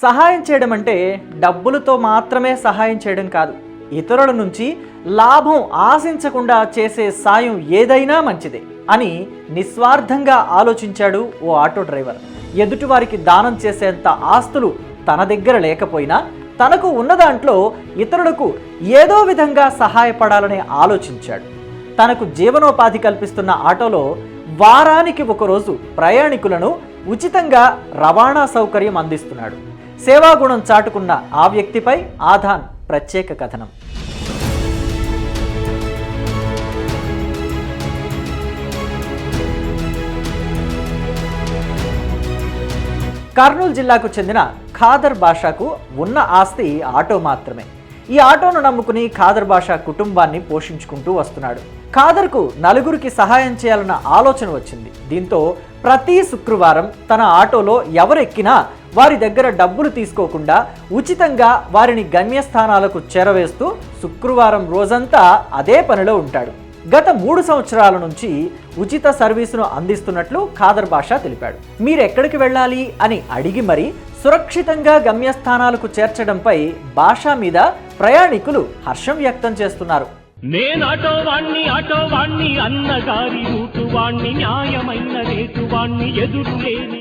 సహాయం చేయడం అంటే డబ్బులతో మాత్రమే సహాయం చేయడం కాదు. ఇతరుల నుంచి లాభం ఆశించకుండా చేసే సాయం ఏదైనా మంచిదే అని నిస్వార్థంగా ఆలోచించాడు ఓ ఆటో డ్రైవర్. ఎదుటివారికి దానం చేసేంత ఆస్తులు తన దగ్గర లేకపోయినా తనకు ఉన్న దాంట్లో ఇతరులకు ఏదో విధంగా సహాయపడాలని ఆలోచించాడు. తనకు జీవనోపాధి కల్పిస్తున్న ఆటోలో వారానికి ఒకరోజు ప్రయాణికులను ఉచితంగా రవాణా సౌకర్యం అందిస్తున్నాడు. సేవాగుణం చాటుకున్న ఆ వ్యక్తిపై ఆధాన్ ప్రత్యేక కథనం. కర్నూలు జిల్లాకు చెందిన ఖాదర్ బాషాకు ఉన్న ఆస్తి ఆటో మాత్రమే. ఈ ఆటోను నమ్ముకుని ఖాదర్ బాషా కుటుంబాన్ని పోషించుకుంటూ వస్తున్నాడు. ఖాదర్కు నలుగురికి సహాయం చేయాలన్న ఆలోచన వచ్చింది. దీంతో ప్రతి శుక్రవారం తన ఆటోలో ఎవరెక్కినా వారి దగ్గర డబ్బులు తీసుకోకుండా ఉచితంగా వారిని గమ్యస్థానాలకు చేరవేస్తూ శుక్రవారం రోజంతా అదే పనిలో ఉంటాడు. గత 3 సంవత్సరాల నుంచి ఉచిత సర్వీసును అందిస్తున్నట్లు ఖాదర్ బాషా తెలిపాడు. మీరెక్కడికి వెళ్ళాలి అని అడిగి మరీ సురక్షితంగా గమ్యస్థానాలకు చేర్చడంపై బాషా మీద ప్రయాణికులు హర్షం వ్యక్తం చేస్తున్నారు. నేను ఆటోవాణ్ణి అన్నగారి రూటు వాణ్ణి న్యాయమైన రేటు వాణ్ణి ఎదురు లేని